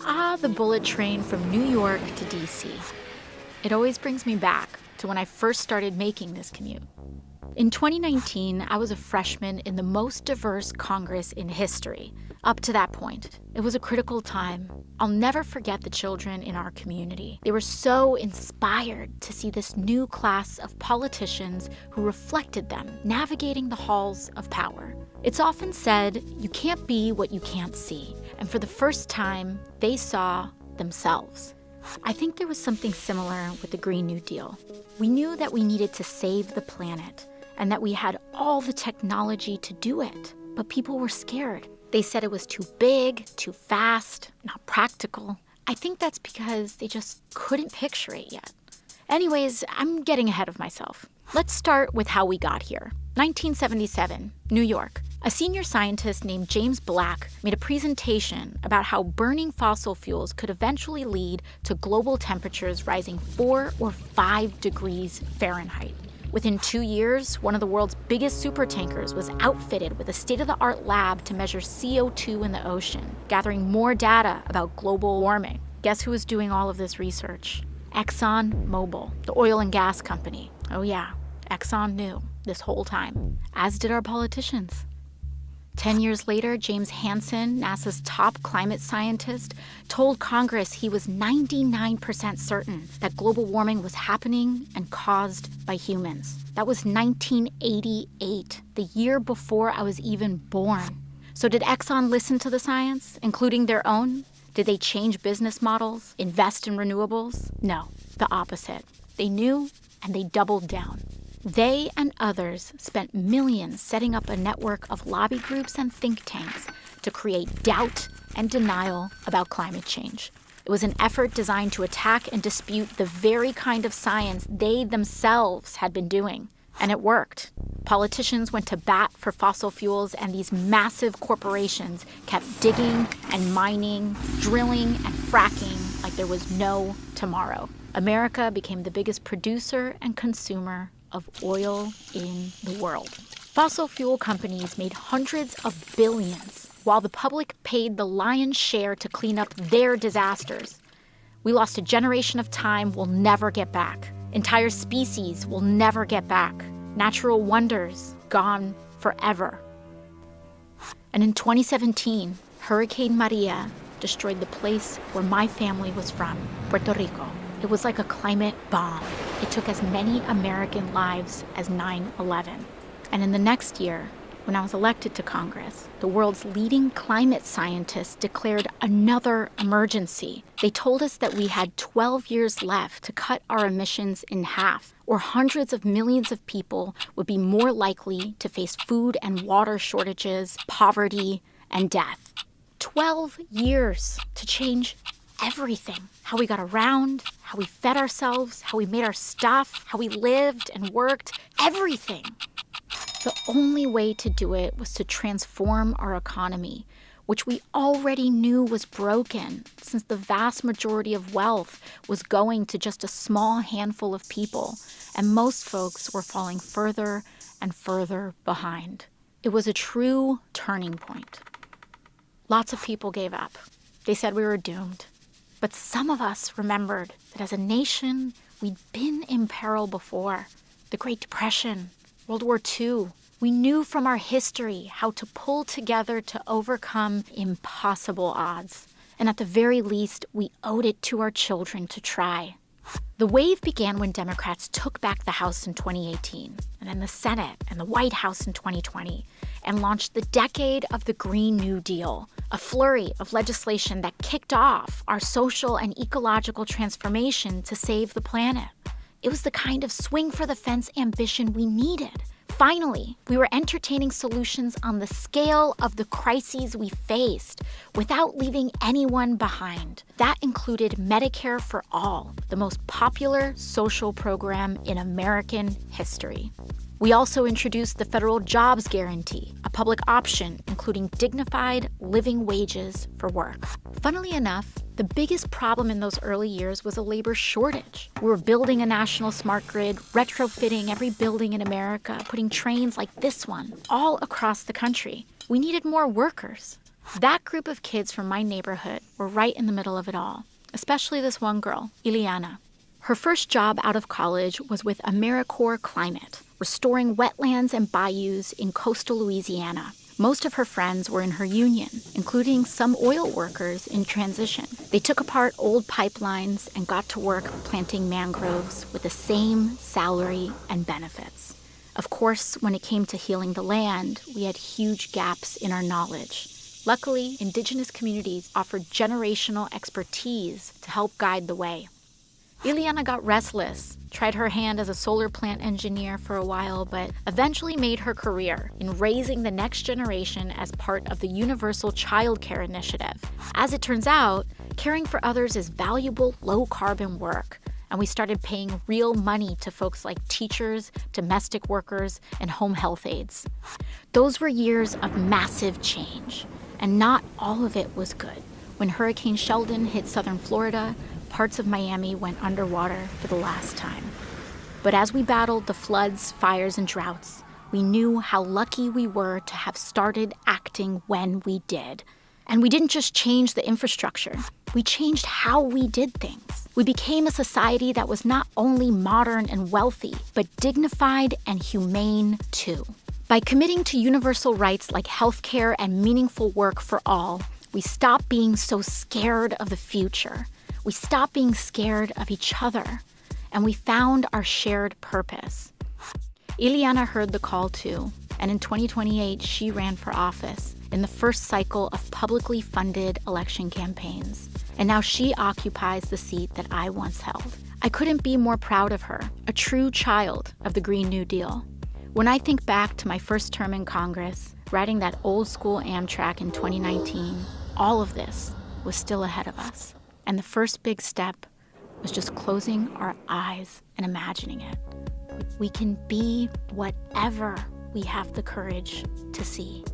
The bullet train from New York to D.C. It always brings me back to when I first started making this commute. In 2019, I was a freshman in the most diverse Congress in history. Up to that point, it was a critical time. I'll never forget the children in our community. They were so inspired to see this new class of politicians who reflected them navigating the halls of power. It's often said, you can't be what you can't see. And for the first time, they saw themselves. I think there was something similar with the Green New Deal. We knew that we needed to save the planet and that we had all the technology to do it, but people were scared. They said it was too big, too fast, not practical. I think that's because they just couldn't picture it yet. Anyways, I'm getting ahead of myself. Let's start with how we got here. 1977, New York. A senior scientist named James Black made a presentation about how burning fossil fuels could eventually lead to global temperatures rising 4 or 5 degrees Fahrenheit. Within 2 years, one of the world's biggest supertankers was outfitted with a state-of-the-art lab to measure CO2 in the ocean, gathering more data about global warming. Guess who was doing all of this research? ExxonMobil, the oil and gas company. Oh yeah, Exxon knew this whole time, as did our politicians. 10 years later, James Hansen, NASA's top climate scientist, told Congress he was 99% certain that global warming was happening and caused by humans. That was 1988, the year before I was even born. So did Exxon listen to the science, including their own? Did they change business models, invest in renewables? No, the opposite. They knew and they doubled down. They and others spent millions setting up a network of lobby groups and think tanks to create doubt and denial about climate change. It was an effort designed to attack and dispute the very kind of science they themselves had been doing. And it worked. Politicians went to bat for fossil fuels, and these massive corporations kept digging and mining, drilling and fracking like there was no tomorrow. America became the biggest producer and consumer of oil in the world. Fossil fuel companies made hundreds of billions, while the public paid the lion's share to clean up their disasters. We lost a generation of time we'll never get back. Entire species will never get back. Natural wonders gone forever. And in 2017, Hurricane Maria destroyed the place where my family was from, Puerto Rico. It was like a climate bomb. It took as many American lives as 9/11. And in the next year, when I was elected to Congress, the world's leading climate scientists declared another emergency. They told us that we had 12 years left to cut our emissions in half, or hundreds of millions of people would be more likely to face food and water shortages, poverty, and death. 12 years to change everything. How we got around, how we fed ourselves, how we made our stuff, how we lived and worked, everything. The only way to do it was to transform our economy, which we already knew was broken, since the vast majority of wealth was going to just a small handful of people, and most folks were falling further and further behind. It was a true turning point. Lots of people gave up. They said we were doomed. But some of us remembered that as a nation, we'd been in peril before. The Great Depression, World War II. We knew from our history how to pull together to overcome impossible odds. And at the very least, we owed it to our children to try. The wave began when Democrats took back the House in 2018, and then the Senate and the White House in 2020, and launched the decade of the Green New Deal, a flurry of legislation that kicked off our social and ecological transformation to save the planet. It was the kind of swing-for-the-fence ambition we needed. Finally, we were entertaining solutions on the scale of the crises we faced without leaving anyone behind. That included Medicare for All, the most popular social program in American history. We also introduced the federal jobs guarantee, a public option including dignified living wages for work. Funnily enough, the biggest problem in those early years was a labor shortage. We were building a national smart grid, retrofitting every building in America, putting trains like this one all across the country. We needed more workers. That group of kids from my neighborhood were right in the middle of it all, especially this one girl, Ileana. Her first job out of college was with AmeriCorps Climate, restoring wetlands and bayous in coastal Louisiana. Most of her friends were in her union, including some oil workers in transition. They took apart old pipelines and got to work planting mangroves with the same salary and benefits. Of course, when it came to healing the land, we had huge gaps in our knowledge. Luckily, indigenous communities offered generational expertise to help guide the way. Ileana got restless, tried her hand as a solar plant engineer for a while, but eventually made her career in raising the next generation as part of the Universal Child Care Initiative. As it turns out, caring for others is valuable, low-carbon work, and we started paying real money to folks like teachers, domestic workers, and home health aides. Those were years of massive change, and not all of it was good. When Hurricane Sheldon hit southern Florida, parts of Miami went underwater for the last time. But as we battled the floods, fires, and droughts, we knew how lucky we were to have started acting when we did. And we didn't just change the infrastructure, we changed how we did things. We became a society that was not only modern and wealthy, but dignified and humane too. By committing to universal rights like healthcare and meaningful work for all, we stopped being so scared of the future. We stopped being scared of each other, and we found our shared purpose. Ileana heard the call too, and in 2028, she ran for office in the first cycle of publicly funded election campaigns. And now she occupies the seat that I once held. I couldn't be more proud of her, a true child of the Green New Deal. When I think back to my first term in Congress, riding that old school Amtrak in 2019, all of this was still ahead of us. And the first big step was just closing our eyes and imagining it. We can be whatever we have the courage to see.